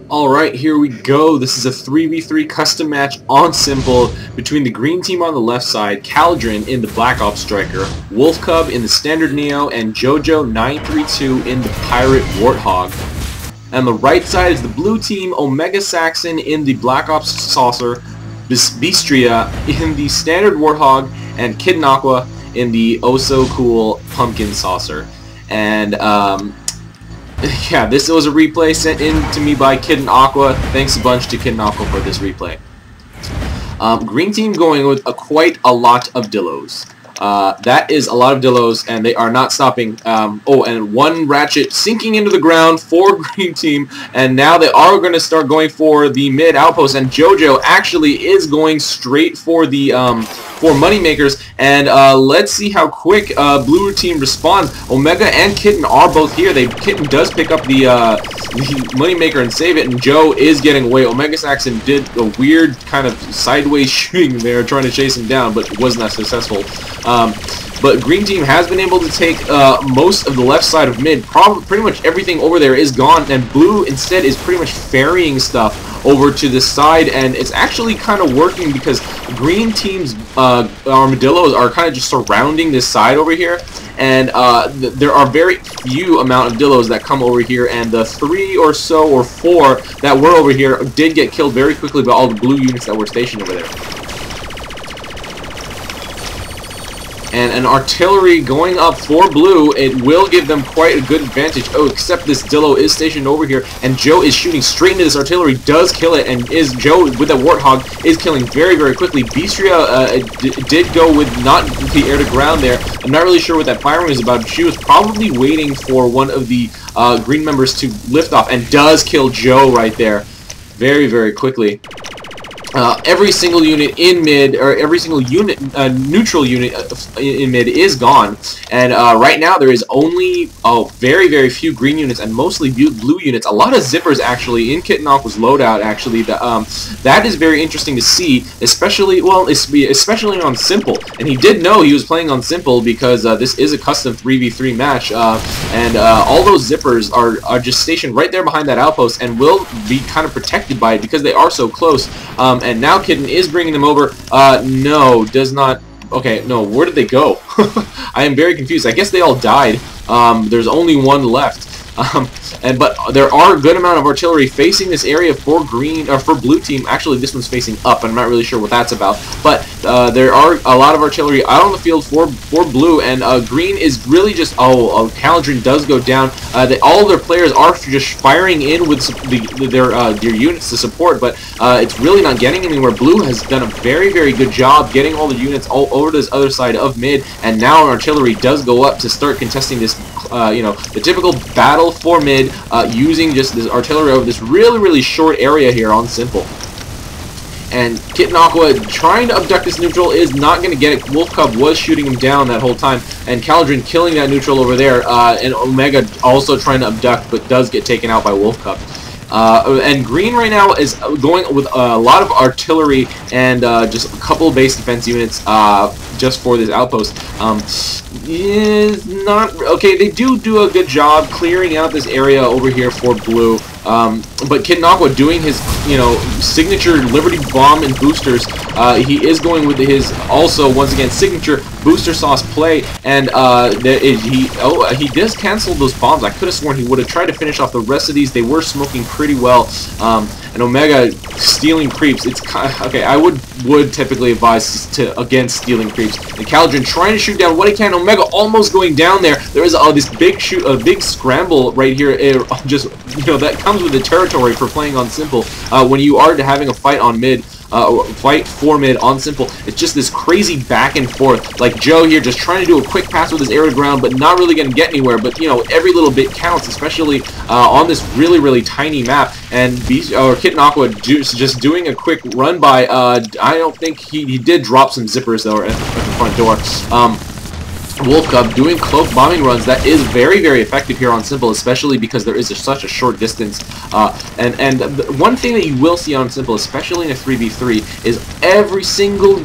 Alright, here we go. This is a 3v3 custom match on Simple between the green team on the left side, Kaladryn in the Black Ops Striker, WolfCuB in the Standard Neo, and JOEJOE932 in the Pirate Warthog. And the right side is the blue team, Omegasaxon in the Black Ops Saucer, BStria in the Standard Warthog, and KittenAqua in the oh-so-cool Pumpkin Saucer. And, yeah, this was a replay sent in to me by KittenAqua. Thanks a bunch to KittenAqua for this replay. Green team going with quite a lot of Dillos. That is a lot of Dillos, and they are not stopping. Oh, and one ratchet sinking into the ground for green team, and now they are going to start going for the mid outpost, and JoJo actually is going straight for the for moneymakers, and let's see how quick blue team responds. Omega and Kitten are both here. Kitten does pick up the moneymaker and save it, and Joe is getting away. Omegasaxon did a weird kind of sideways shooting there, trying to chase him down, but was not successful. But green team has been able to take most of the left side of mid. Pretty much everything over there is gone, and blue instead is pretty much ferrying stuff over to the side, and it's actually kind of working because green team's armadillos are kind of just surrounding this side over here, and there are very few amount of dillos that come over here, and the 3 or so or 4 that were over here did get killed very quickly by all the blue units that were stationed over there. And an artillery going up for blue, it will give them quite a good advantage. Oh, except this Dillo is stationed over here, and Joe is shooting straight into this artillery, does kill it, and Joe with the Warthog is killing very, very quickly. BStria did go with not the air to ground there. I'm not really sure what that firing was about. She was probably waiting for one of the green members to lift off, and does kill Joe right there very, very quickly. Every single unit in mid, or every single unit, neutral unit in mid is gone, and right now there is only very, very few green units and mostly blue units. A lot of zippers actually in KittenAqua's loadout. Actually, that is very interesting to see, especially especially on Simple. And he did know he was playing on Simple because this is a custom 3v3 match, and all those zippers are just stationed right there behind that outpost and will be kind of protected by it because they are so close. And now Kitten is bringing them over. No, does not. Okay, no, where did they go? I am very confused. I guess they all died. There's only one left. But there are a good amount of artillery facing this area for green, or for blue team. Actually, this one's facing up. I'm not really sure what that's about. But there are a lot of artillery out on the field for blue, and green is really just. Oh, Kaladryn does go down. All of their players are just firing in with their units to support, but it's really not getting anywhere. Blue has done a very, very good job getting all the units all over to this other side of mid, and now an artillery does go up to start contesting this. You know, the typical battle for mid, using just this artillery over this really, really short area here on Simple. And KittenAqua trying to abduct this neutral is not going to get it. WolfCuB was shooting him down that whole time, and Kaladryn killing that neutral over there, and Omega also trying to abduct, but does get taken out by WolfCuB. And green right now is going with a lot of artillery and just a couple of base defense units just for this outpost. Is not okay. They do a good job clearing out this area over here for blue. But KittenAqua doing his, signature Liberty Bomb and boosters. He is going with his also once again signature booster sauce play, and he does cancel those bombs. I could have sworn he would have tried to finish off the rest of these. They were smoking pretty well. And Omega stealing creeps. It's okay. I would typically advise against stealing creeps. And Kaladryn trying to shoot down what he can. Omega almost going down there. There is this big scramble right here. Just that comes with the territory for playing on Simple. When you are having a fight on mid. Fight for mid on Simple. It's just this crazy back and forth. Like Joe here just trying to do a quick pass with his air to ground, but not really going to get anywhere. But every little bit counts, especially on this really, really tiny map. And KittenAqua just doing a quick run by. I don't think he did drop some zippers though at the front door. WolfCuB doing cloak bombing runs that is very, very effective here on Simple, especially because there is such a short distance. And one thing that you will see on Simple, especially in a 3v3, is every single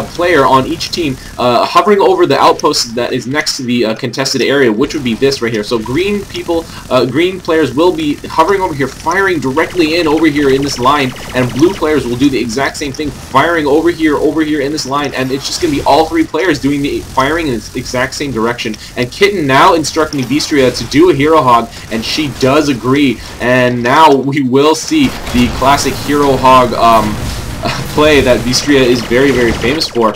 player on each team hovering over the outpost that is next to the contested area, which would be this right here. So green players will be hovering over here, firing directly in over here in this line, and blue players will do the exact same thing, firing over here in this line, and it's just going to be all three players doing the firing in this exact same direction. And Kitten now instructing BStria to do a Hero Hog, and she does agree, and now we will see the classic Hero Hog play that BStria is very, very famous for.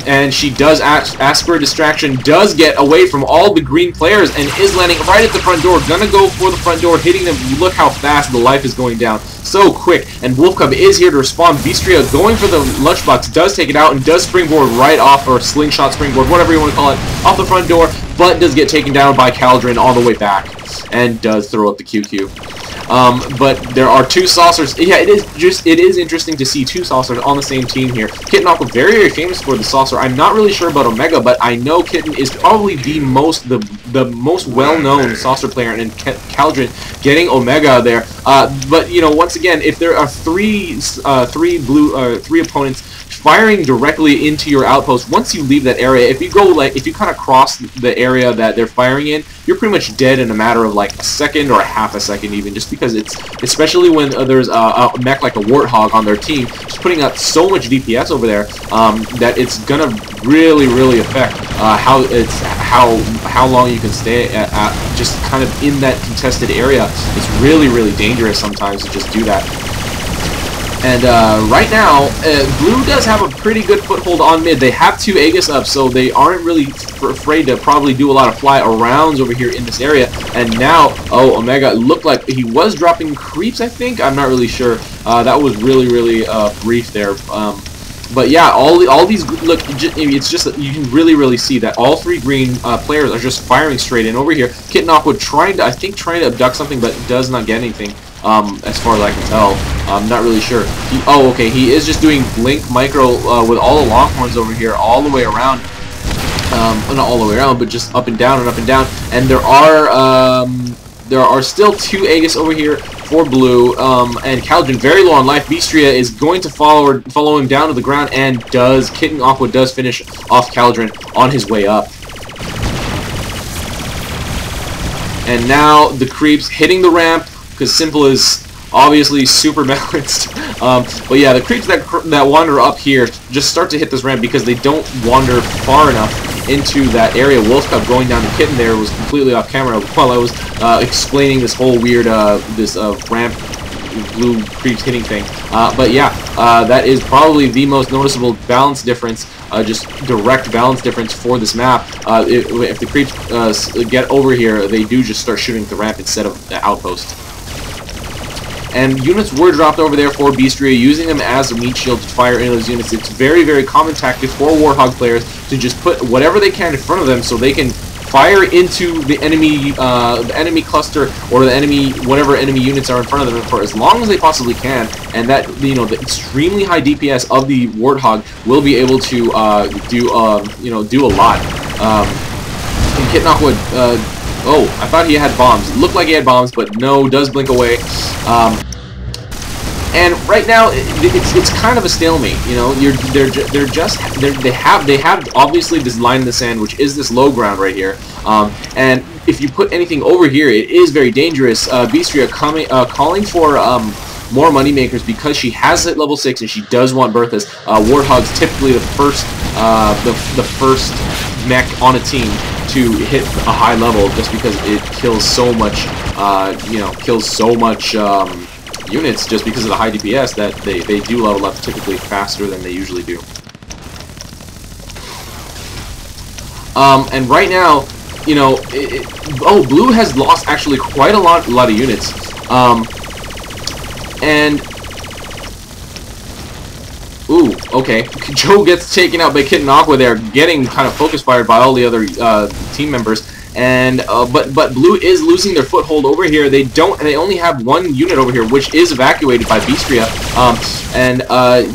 And she does ask for a distraction, does get away from all the green players, and is landing right at the front door. Gonna go for the front door, hitting them. Look how fast the life is going down. So quick. And WolfCuB is here to respond. BStria going for the lunchbox, does take it out, and does springboard right off, or slingshot springboard, whatever you want to call it, off the front door, but does get taken down by Kaladryn on the way back, and does throw up the QQ. But there are two saucers. Yeah, it is interesting to see two saucers on the same team here. KittenAqua very, very famous for the saucer. I'm not really sure about Omega, but I know Kitten is probably the most well-known saucer player, and Kaladryn getting Omega there. But you know, once again, if there are three opponents firing directly into your outpost, once you leave that area, if you kind of cross the area that they're firing in, you're pretty much dead in a matter of like a second or a half a second even, just because it's, especially when there's a mech like a Warthog on their team, just putting out so much DPS over there, that it's gonna really, really affect how long you can stay at just kind of in that contested area. It's really, really dangerous sometimes to just do that. And right now, blue does have a pretty good foothold on mid. They have two Aegis up, so they aren't really afraid to probably do a lot of fly arounds over here in this area. And now, oh, Omega looked like he was dropping creeps, I think. I'm not really sure. That was really, really brief there. But yeah, all these, look, it's just that you can really, really see that all three green players are just firing straight in over here. KittenAqua trying to abduct something, but does not get anything. As far as I can tell. I'm not really sure. Okay, he is just doing Blink Micro with all the Longhorns over here, all the way around. Not all the way around, but just up and down and up and down. And there are still two Aegis over here for blue, and Kaladryn very low on life. BStria is going to follow him down to the ground, and KittenAqua does finish off Kaladryn on his way up. And now the creeps hitting the ramp, because Simple is obviously super balanced. But yeah, the creeps that wander up here just start to hit this ramp because they don't wander far enough into that area. WolfCuB going down to Kitten there was completely off camera while I was explaining this whole weird ramp blue creeps hitting thing. But yeah, that is probably the most noticeable balance difference, just direct balance difference for this map. If the creeps get over here, they do just start shooting the ramp instead of the outpost. And units were dropped over there for BStria, using them as a meat shield to fire into those units. It's very, very common tactic for Warthog players to just put whatever they can in front of them so they can fire into the enemy cluster, or whatever enemy units are in front of them for as long as they possibly can. And that, you know, the extremely high DPS of the Warthog will be able to do a lot. And KittenAqua, oh, I thought he had bombs. Looked like he had bombs, but no, does blink away. And right now, it's kind of a stalemate. You know, they have obviously this line in the sand, which is this low ground right here. And if you put anything over here, it is very dangerous. BStria calling for more moneymakers because she has hit level 6 and she does want Berthas. Warthog's typically the first mech on a team to hit a high level, just because it kills so much, units, just because of the high DPS that they do level up typically faster than they usually do. And right now, you know, blue has lost actually quite a lot of units. And ooh, okay. Joe gets taken out by KittenAqua there, getting kind of focus fired by all the other team members. and but blue is losing their foothold over here. They only have one unit over here, which is evacuated by BStria, and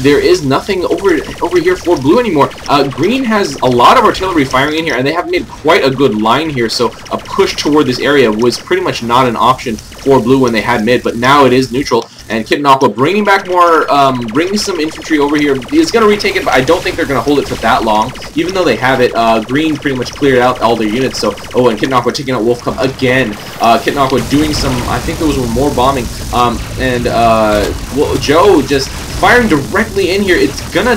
there is nothing over here for blue anymore. Green has a lot of artillery firing in here, and they have made quite a good line here, so a push toward this area was pretty much not an option for blue when they had mid, but now it is neutral, and KittenAqua bringing back more, bringing some infantry over here. Is going to retake it, but I don't think they're going to hold it for that long, even though they have it. Green pretty much cleared out all their units, so, oh, and KittenAqua taking out WolfCuB again. KittenAqua doing some, I think there was more bombing, and well, Joe just firing directly in here. It's gonna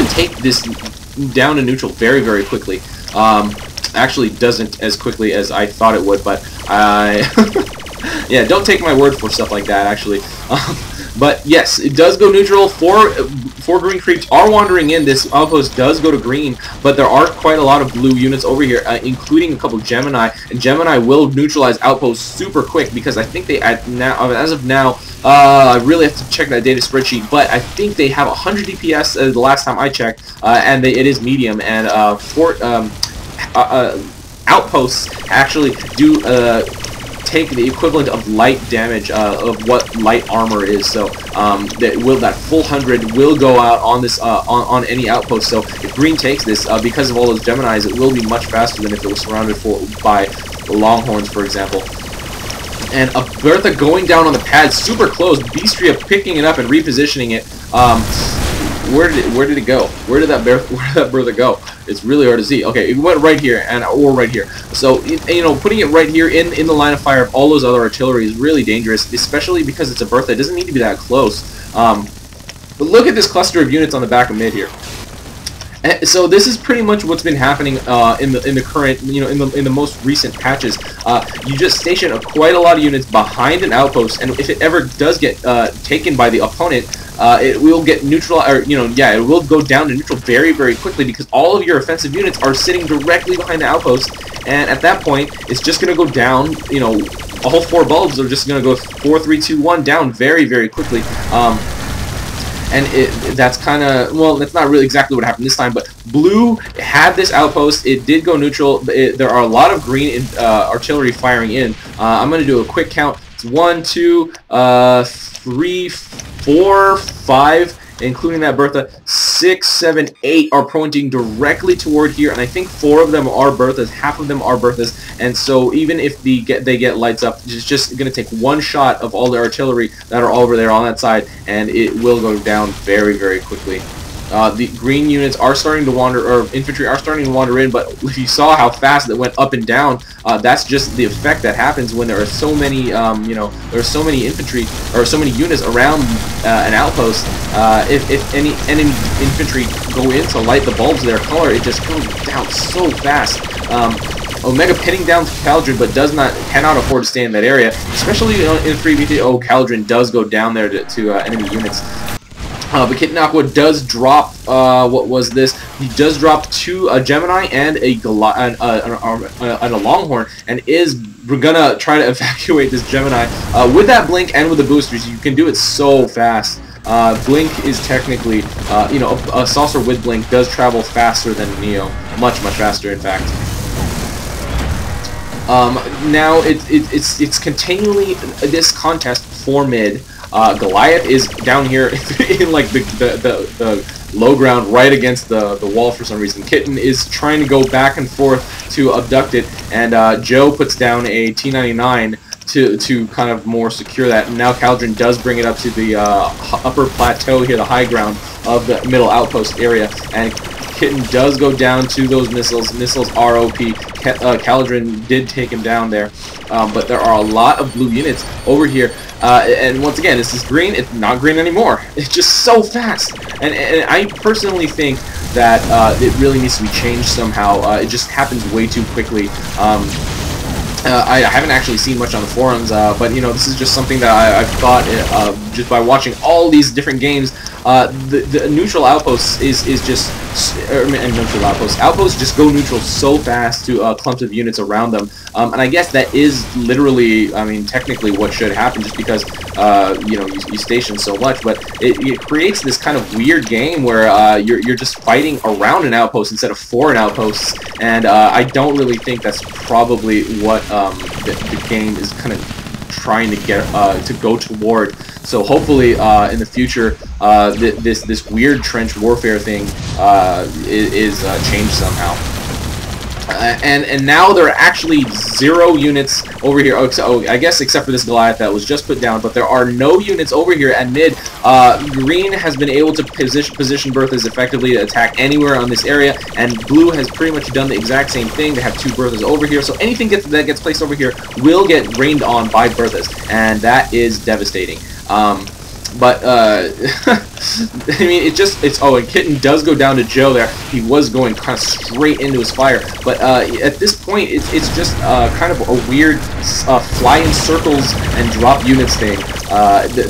take this down to neutral very, very quickly. Actually doesn't as quickly as I thought it would, but yeah, don't take my word for stuff like that, actually. But yes, it does go neutral. Four green creeps are wandering in. This outpost does go to green, but there are quite a lot of blue units over here, including a couple of Gemini, and Gemini will neutralize outposts super quick, because I think they, as of now, I really have to check that data spreadsheet, but I think they have 100 DPS the last time I checked, and it is medium, and outposts actually do take the equivalent of light damage of what light armor is. So that full 100 will go out on this on any outpost. So if green takes this, because of all those Geminis, it will be much faster than if it was surrounded by Longhorns, for example. And a Bertha going down on the pad, super close. BStria picking it up and repositioning it. Where did it go? Where did that Bertha go? It's really hard to see. Okay, it went right here or right here. So you know, putting it right here in the line of fire of all those other artillery is really dangerous, especially because it's a Bertha. It doesn't need to be that close. But look at this cluster of units on the back of mid here. So this is pretty much what's been happening in the current, you know, in the most recent patches. You just station quite a lot of units behind an outpost, and if it ever does get taken by the opponent, it will get neutral, or it will go down to neutral very, very quickly, because all of your offensive units are sitting directly behind the outpost, and at that point, it's just going to go down. You know, all four bulbs are just going to go 4, 3, 2, 1 down very, very quickly. And that's kind of, well, that's not really exactly what happened this time, but blue had this outpost. It did go neutral. There are a lot of green artillery firing in. I'm going to do a quick count. It's 1, 2, 3, 4, 5, including that Bertha. 6, 7, 8 are pointing directly toward here, and I think 4 of them are Berthas. Half of them are Berthas, and so even if they get lights up, it's just going to take one shot of all the artillery that are over there on that side, and it will go down very, very quickly. The green units are starting to wander, or infantry are starting to wander in, but if you saw how fast it went up and down, that's just the effect that happens when there are so many, there are so many infantry, or so many units around an outpost. If any enemy infantry go in to light the bulbs of their color, it just goes down so fast. Omega pinning down Kaladryn, but cannot afford to stay in that area, especially in 3v3. Oh, Kaladryn does go down there to enemy units. But KittenAqua does drop, what was this? He does drop 2 Gemini and a Longhorn, and is gonna try to evacuate this Gemini. With that blink and with the boosters, you can do it so fast. Blink is technically, a saucer with blink does travel faster than Neo. Much, much faster, in fact. Now, it's continually this contest for mid. Goliath is down here in like the low ground right against the wall for some reason. Kitten is trying to go back and forth to abduct it, and Joe puts down a T-99 to kind of more secure that. And now Kaladryn does bring it up to the upper plateau here, the high ground of the middle outpost area, and Kitten does go down to those missiles. Missiles are OP. Kaladryn did take him down there, but there are a lot of blue units over here. And once again, this is green. It's not green anymore. It's just so fast. And I personally think that it really needs to be changed somehow. It just happens way too quickly. I haven't actually seen much on the forums, but you know, this is just something that I've thought just by watching all these different games. The neutral outposts is just, neutral outposts just go neutral so fast to clumps of units around them. And I guess that is literally, I mean, technically what should happen, just because, you know, you station so much, but it creates this kind of weird game where you're just fighting around an outpost instead of for an outpost, and I don't really think that's probably what the game is kind of trying to get to go toward. So hopefully in the future this weird trench warfare thing is changed somehow. And now there are actually 0 units over here. Oh, I guess except for this Goliath that was just put down, but there are no units over here at mid. Green has been able to position Berthas effectively to attack anywhere on this area, and Blue has pretty much done the exact same thing. They have 2 Berthas over here, so anything that gets placed over here will get rained on by Berthas, and that is devastating. But I mean, oh, and Kitten does go down to Joe there. He was going kind of straight into his fire, but at this point, it's just kind of a weird fly in circles and drop units thing.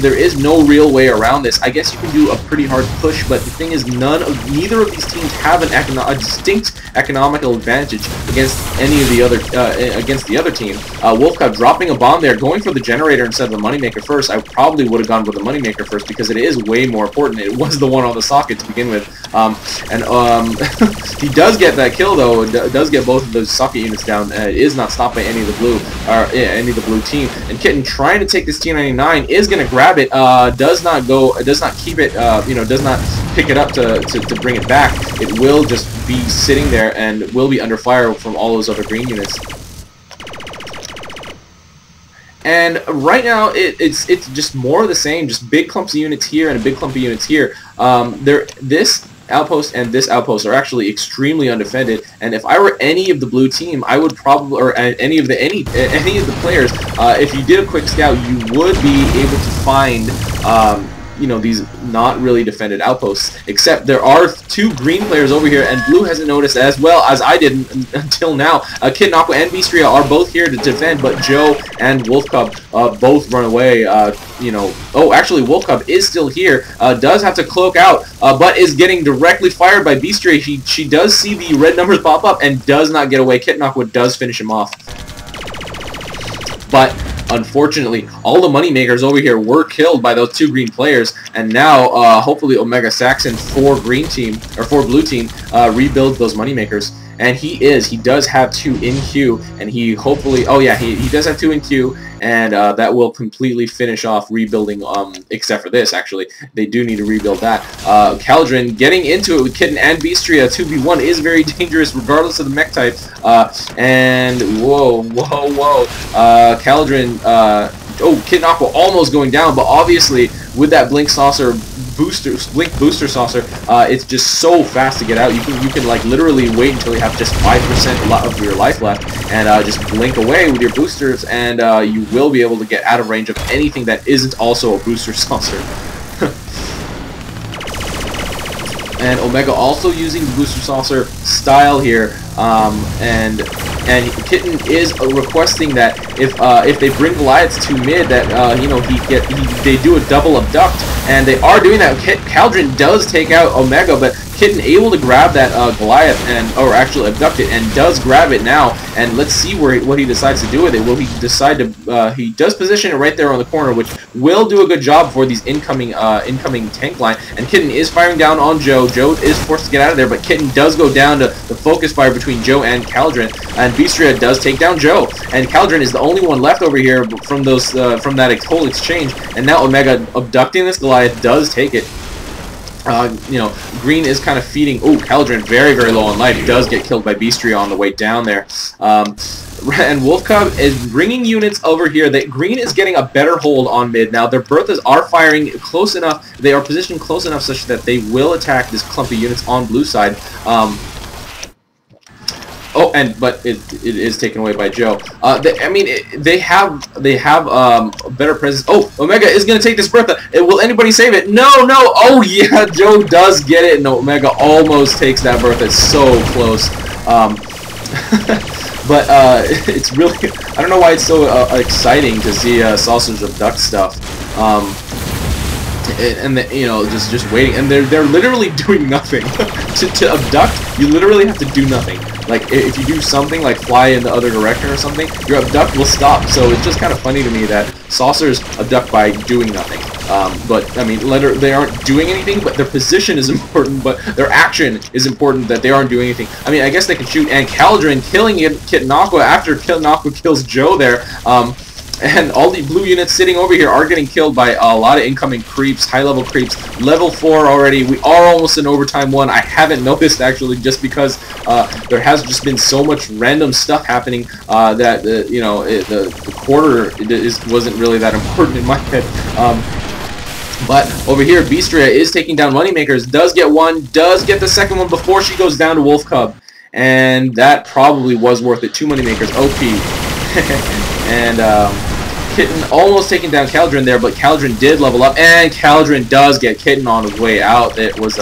There is no real way around this. I guess you can do a pretty hard push, but the thing is, neither of these teams have a distinct economical advantage against any of the other against the other team. WolfCuB dropping a bomb there, going for the generator instead of the moneymaker first. I probably would have gone with the moneymaker first because it is way more important. It was the one on the socket to begin with, he does get that kill though. Does get both of those socket units down. It is not stopped by any of the blue, any of the blue team. And Kitten trying to take this T99 is going to grab it. Does not keep it. You know, does not pick it up to bring it back. It will just be sitting there and will be under fire from all those other green units. And right now, it's just more of the same, just big clumps of units here and a big clump of units here. This outpost and this outpost are actually extremely undefended. And if I were any of the blue team, I would probably, or any of the players, if you did a quick scout, you would be able to find you know, these not really defended outposts, except there are 2 green players over here, and blue hasn't noticed as well as I didn't until now. KittenAqua and BStria are both here to defend, but Joe and WolfCuB both run away. You know, oh, actually WolfCuB is still here, does have to cloak out, but is getting directly fired by BStria. She does see the red numbers pop up and does not get away. KittenAqua does finish him off. But unfortunately, all the moneymakers over here were killed by those 2 green players, and now hopefully Omegasaxon for blue team rebuilds those moneymakers. And he does have 2 in queue, and he hopefully, oh yeah, he does have 2 in queue, and that will completely finish off rebuilding, except for this, actually. They do need to rebuild that. Kaladryn getting into it with Kitten and BStria. 2v1 is very dangerous, regardless of the mech type. And, whoa. Kaladryn, oh, KittenAqua almost going down, but obviously, with that blink booster saucer, it's just so fast to get out. You can like literally wait until you have just 5% of your life left, and just blink away with your boosters, and you will be able to get out of range of anything that isn't also a booster saucer. And Omega also using the booster saucer style here, and Kitten is requesting that if they bring Goliaths to mid, that you know they do a double abduct, and they are doing that. Kaladryn does take out Omega, but Kitten able to grab that Goliath, or actually abduct it, and does grab it now. And let's see what he decides to do with it. Will he decide to? He does position it right there on the corner, which will do a good job for these incoming tank line. And Kitten is firing down on Joe. Joe is forced to get out of there, but Kitten does go down to the focus fire between Joe and Kaladryn, and BStria does take down Joe. And Kaladryn is the only one left over here from those from that whole exchange. And now Omega abducting this Goliath does take it. You know, green is kind of feeding. Oh, Kaladryn very, very low on life. Does get killed by BStria on the way down there. And WolfCuB is bringing units over here. Green is getting a better hold on mid. Now, their Berthas are firing close enough. They are positioned close enough such that they will attack this clump of units on blue side. Oh, but it is taken away by Joe. They have better presence. Oh, Omega is going to take this Bertha. Will anybody save it? No. Oh, yeah, Joe does get it, and Omega almost takes that Bertha. It's so close. But it's really, I don't know why it's so exciting to see Saucers abduct stuff. and you know, just waiting, and they're literally doing nothing. to abduct, you literally have to do nothing. Like, if you do something like fly in the other direction or something, your abduct will stop. So it's just kind of funny to me that saucers abduct by doing nothing. But I mean, they aren't doing anything, but their position is important, but their action is important that they aren't doing anything. I mean, I guess they can shoot, and Kaladryn killing KittenAqua after KittenAqua kills Joe there. And all the blue units sitting over here are getting killed by a lot of incoming creeps, high-level creeps. Level 4 already. We are almost in overtime 1. I haven't noticed, actually, just because there has just been so much random stuff happening that, you know, the quarter wasn't really that important in my head. But over here, BStria is taking down Moneymakers. Does get one. Does get the second one before she goes down to WolfCuB. And that probably was worth it. 2 Moneymakers. OP. And Kitten almost taking down Kaladryn there, but Kaladryn did level up, and Kaladryn does get Kitten on his way out. That was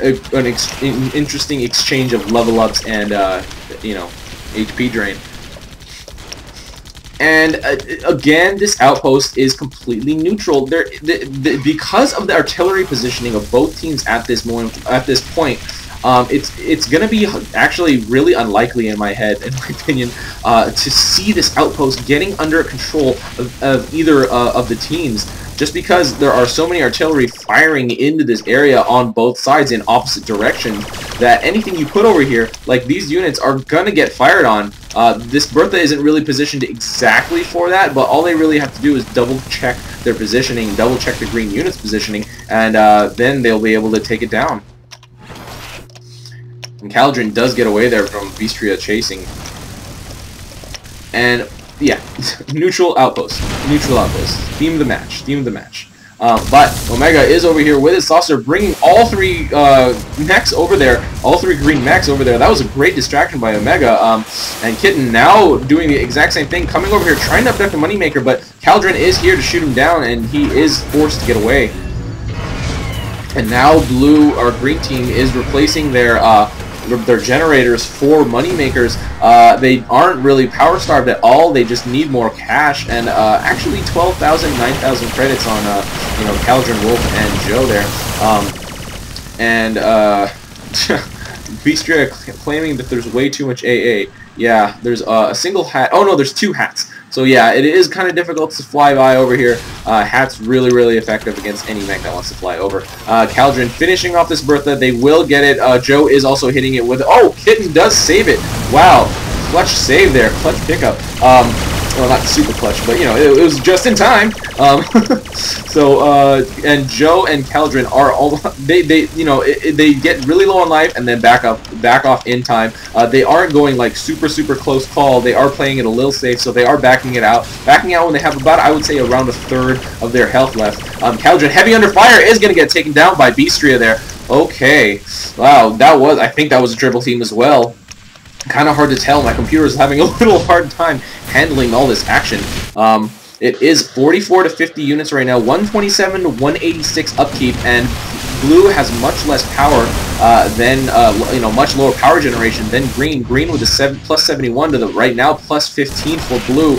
an interesting exchange of level ups and you know, HP drain. And again, this outpost is completely neutral. Because of the artillery positioning of both teams at this point. It's gonna be actually really unlikely in my head, in my opinion, to see this outpost getting under control of either of the teams, just because there are so many artillery firing into this area on both sides in opposite directions that anything you put over here, like these units, are gonna get fired on. This Bertha isn't really positioned exactly for that, but all they really have to do is double check their positioning, double check the green unit's positioning, and then they'll be able to take it down. And Kaladryn does get away there from BStria chasing. And, yeah, neutral outpost. Neutral outpost. Theme of the match. Theme of the match. But Omega is over here with his saucer, bringing all 3 mechs over there. All 3 green mechs over there. That was a great distraction by Omega. And Kitten now doing the exact same thing, coming over here, trying to abduct the Moneymaker, but Kaladryn is here to shoot him down, and he is forced to get away. And now blue, or green team, is replacing their generators for Moneymakers. They aren't really power starved at all. They just need more cash, and actually 12,000, 9,000 credits on you know, Kaladryn, Wolf, and Joe there. And BStria claiming that there's way too much AA. Yeah, there's a single hat. Oh no, there's 2 hats. So yeah, it is kind of difficult to fly by over here. Hat's really effective against any mech that wants to fly over. Kaladryn finishing off this Bertha. They will get it. Joe is also hitting it with... Oh, Kitten does save it. Wow. Clutch save there. Clutch pickup. Well, not super clutch, but, you know, it was just in time. And Joe and Kaladryn are all... They you know, they get really low on life and then back off in time. They aren't going, like, super close call. They are playing it a little safe, so they are backing it out. Backing out when they have about, I would say, around 1/3 of their health left. Kaladryn, heavy under fire, is going to get taken down by BStria there. Okay. Wow, I think that was a triple team as well. Kind of hard to tell. My computer is having a little hard time handling all this action. It is 44 to 50 units right now, 127 to 186 upkeep, and blue has much less power than, you know, much lower power generation than green. Green with a +71 to the right now, +15 for blue.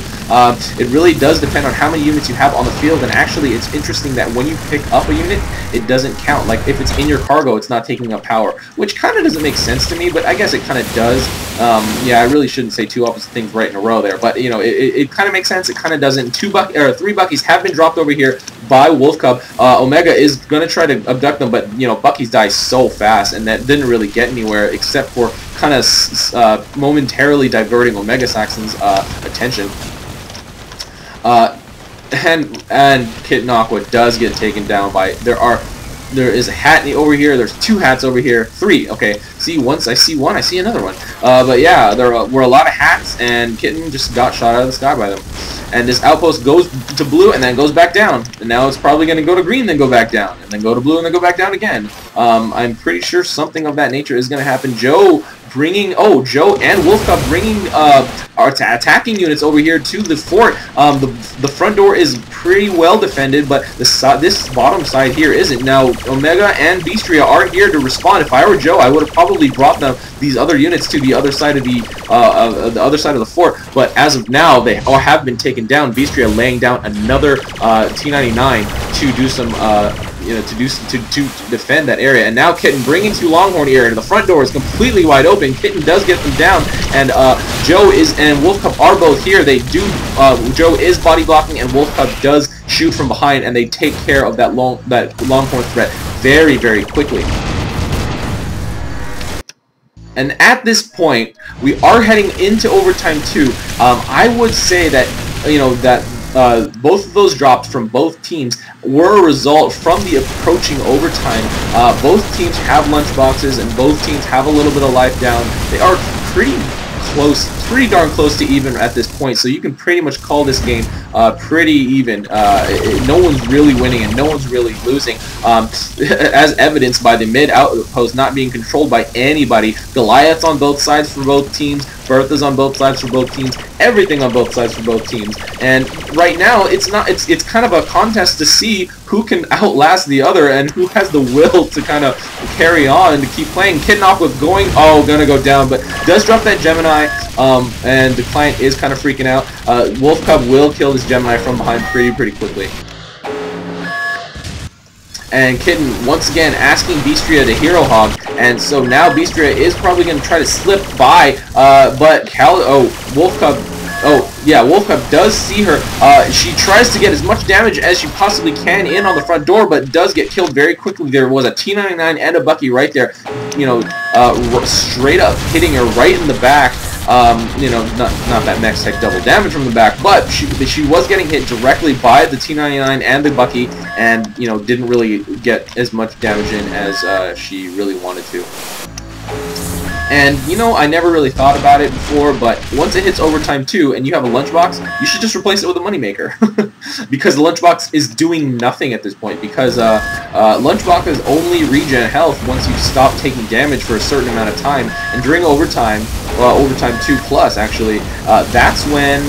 It really does depend on how many units you have on the field, and actually it's interesting that when you pick up a unit, it doesn't count. Like, if it's in your cargo, it's not taking up power, which kind of doesn't make sense to me, but I guess it kind of does. Yeah, I really shouldn't say 2 opposite things right in a row there, but, you know, it kind of makes sense. It kind of doesn't. 3 Buckies have been dropped over here by WolfCuB. Omega is going to try to abduct them, but, you know, Buckies die so fast, and that didn't really get anywhere except for kind of momentarily diverting Omegasaxon's attention. And KittenAqua does get taken down by... There is a hat over here. There's 2 hats over here. 3. Okay. See, once I see one, I see another one. But yeah, there were a lot of hats, and Kitten just got shot out of the sky by them. And this outpost goes to blue and then goes back down. And now it's probably going to go to green, then go back down, and then go to blue and then go back down again. I'm pretty sure something of that nature is going to happen. Joe bringing, Joe and WolfCuB bringing attacking units over here to the fort. The front door is pretty well defended, but this bottom side here isn't. Now, Omega and BStria are here to respond. If I were Joe, I would have probably brought these other units to the other side of the fort. But as of now, they all have been taken down. BStria laying down another T-99 to do some to defend that area. And now Kitten bringing to Longhorn area. The front door is completely wide open. Kitten does get them down, and Joe and WolfCuB are both here. They do. Joe is body blocking, and WolfCuB does shoot from behind, and they take care of that Longhorn threat very, very quickly. And at this point, we are heading into overtime 2. I would say that both of those drops from both teams were a result from the approaching overtime. Both teams have lunchboxes, and both teams have a little bit of life down. They are pretty darn close to even at this point, so you can pretty much call this game pretty even. No one's really winning and no one's really losing, as evidenced by the mid outpost not being controlled by anybody. Goliath's on both sides for both teams. Bertha's on both sides for both teams. Everything on both sides for both teams. And right now, it's kind of a contest to see who can outlast the other and who has the will to kind of carry on and to keep playing. KittenAqua gonna go down, but does drop that Gemini, and the client is kind of freaking out. WolfCuB will kill this Gemini from behind pretty quickly. And Kitten once again asking BStria to hero hog, and so now BStria is probably going to try to slip by, but WolfCuB does see her. She tries to get as much damage as she possibly can in on the front door, but does get killed very quickly. There was a T-99 and a Bucky right there, straight up hitting her right in the back. Not that max tech double damage from the back, but she was getting hit directly by the T-99 and the Bucky, and didn't really get as much damage in as she really wanted to. And, I never really thought about it before, but once it hits overtime 2 and you have a lunchbox, you should just replace it with a moneymaker. Because the lunchbox is doing nothing at this point, because lunchboxes only regen health once you stop taking damage for a certain amount of time. And during overtime, overtime 2 plus actually, that's when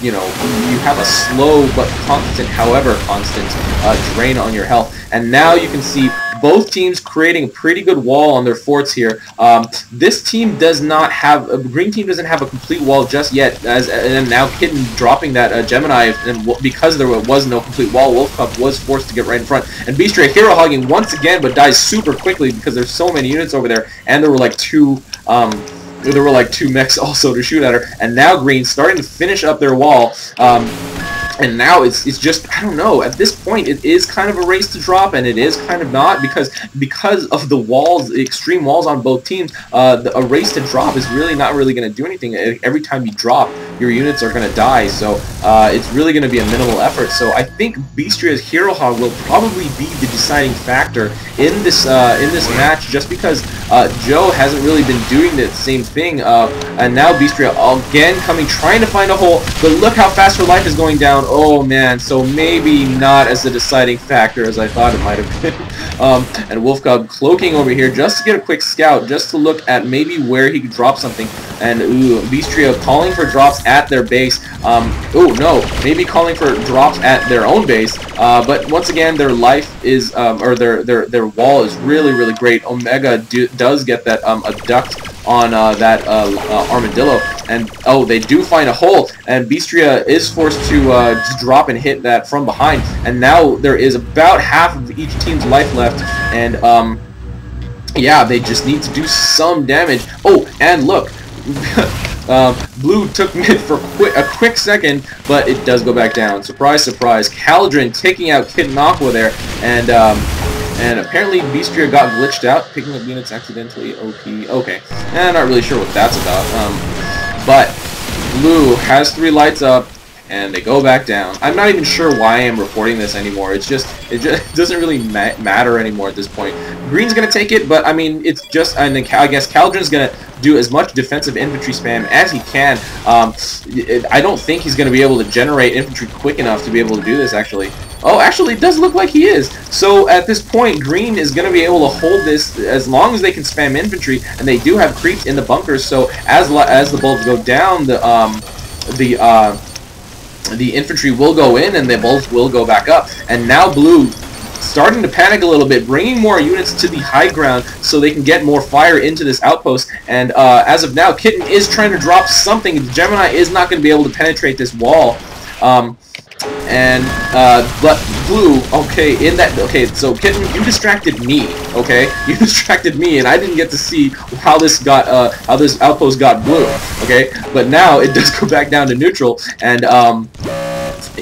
you have a slow but constant, however constant, drain on your health. And now you can see both teams creating a pretty good wall on their forts here. This team does not have, green team doesn't have a complete wall just yet, and now Kitten dropping that Gemini, and because there was no complete wall, WolfCuB was forced to get right in front. And BStria hero hogging once again, but dies super quickly because there's so many units over there, and there were like two mechs also to shoot at her. And now green starting to finish up their wall. And now it's just, I don't know, at this point it is kind of a race to drop, and it is kind of not, because of the walls, the extreme walls on both teams. A race to drop is really not really going to do anything. Every time you drop, your units are going to die, so it's really going to be a minimal effort. So I think BStria's hero hog will probably be the deciding factor in this match, just because Joe hasn't really been doing the same thing, and now BStria again trying to find a hole, but look how fast her life is going down. Oh man, so maybe not as the deciding factor as I thought it might have been. And WolfCuB cloaking over here just to get a quick scout, just to look at maybe where he could drop something. And BStria calling for drops at their base. Maybe calling for drops at their own base. But once again, their life is, or their wall is really great. Omega does get that abduct on that armadillo, and they do find a hole, and BStria is forced to drop and hit that from behind, and now there is about half of each team's life left, and yeah, they just need to do some damage. And look, blue took mid for a quick second, but it does go back down. Surprise, surprise. Kaladryn taking out KittenAqua there, and apparently BStria got glitched out, picking up units accidentally. Okay. Not really sure what that's about. But blue has 3 lights up, and they go back down. I'm not even sure why I am reporting this anymore. It just doesn't really matter anymore at this point. Green's gonna take it, but I mean, it's just, and then I guess Kaladryn's gonna do as much defensive infantry spam as he can. I don't think he's gonna be able to generate infantry quick enough to be able to do this, actually. Oh, actually, it does look like he is. So at this point, green is going to be able to hold this as long as they can spam infantry, and they do have creeps in the bunkers. So as the bulbs go down, the infantry will go in, and the bulbs will go back up. And now blue starting to panic a little bit, bringing more units to the high ground so they can get more fire into this outpost. And as of now, Kitten is trying to drop something. The Gemini is not going to be able to penetrate this wall. But blue, okay, so Kitten, you distracted me, okay? You distracted me, and I didn't get to see how this outpost got blue, okay? But now it does go back down to neutral, and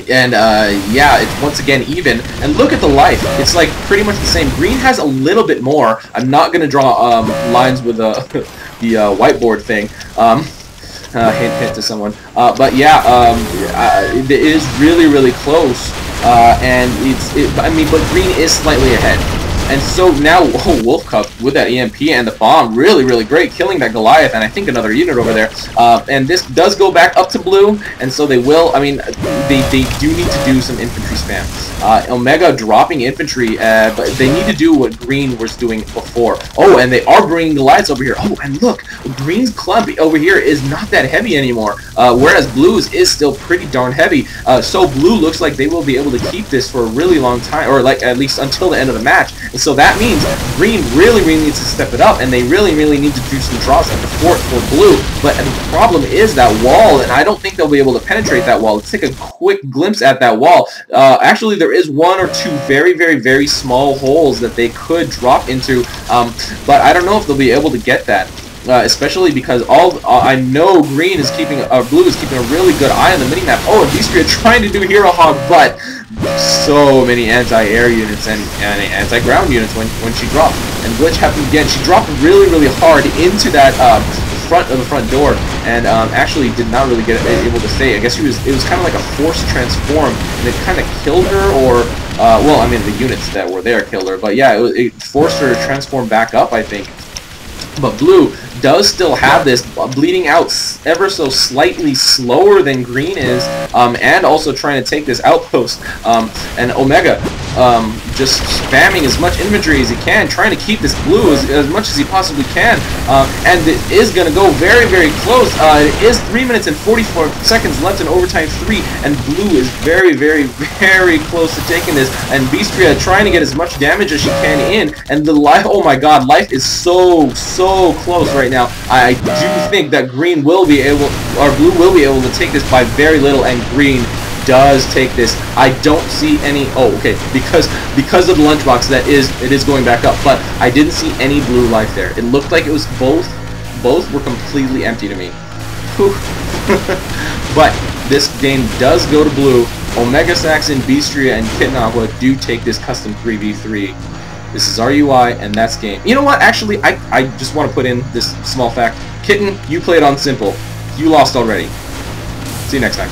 yeah, it's once again even. And look at the life; it's like pretty much the same. Green has a little bit more. I'm not gonna draw lines with the whiteboard thing. Hint to someone. But yeah, it is really close, and but green is slightly ahead. And so now, WolfCuB with that EMP and the bomb, really great, killing that Goliath, and I think another unit over there. And this does go back up to blue, and so they will, they do need to do some infantry spam. Omega dropping infantry, but they need to do what green was doing before. Oh, and they are bringing Goliaths over here. Oh, and look, green's clump over here is not that heavy anymore, whereas blue's is still pretty darn heavy. So blue looks like they will be able to keep this for a really long time, or like at least until the end of the match. And so that means green really needs to step it up, and they really need to do some draws at the fort for blue. But the problem is that wall, and I don't think they'll be able to penetrate that wall. Let's take a quick glimpse at that wall. Actually, there is one or two very small holes that they could drop into, but I don't know if they'll be able to get that. Especially because I know green is keeping, blue is keeping a really good eye on the minimap. Oh, and BStria trying to do Hero Hog, but so many anti-air units and anti-ground units when she dropped. And glitch happened again. She dropped really hard into that front of the front door, and actually did not really get able to stay. I guess it was kind of like a forced transform, and it kind of killed her, or well, I mean the units that were there killed her, but yeah, it forced her to transform back up, I think. But blue does still have this, bleeding out ever so slightly slower than green is, and also trying to take this outpost. And Omega just spamming as much infantry as he can, trying to keep this blue as much as he possibly can. And it is going to go very close. It is 3 minutes and 44 seconds left in overtime 3, and blue is very close to taking this. And BStria trying to get as much damage as she can in, and the life, oh my god, life is so close right now. I do think that green will be able, or blue will be able to take this by very little, and green does take this. I don't see any, oh okay, because of the lunchbox, it is going back up, but I didn't see any blue life there. It looked like it was both were completely empty to me. Whew. But this game does go to blue. Omegasaxon, BStria, and KittenAqua do take this custom 3v3. This is RUI, and that's game. You know what? Actually, I just want to put in this small fact. Kitten, you played on simple. You lost already. See you next time.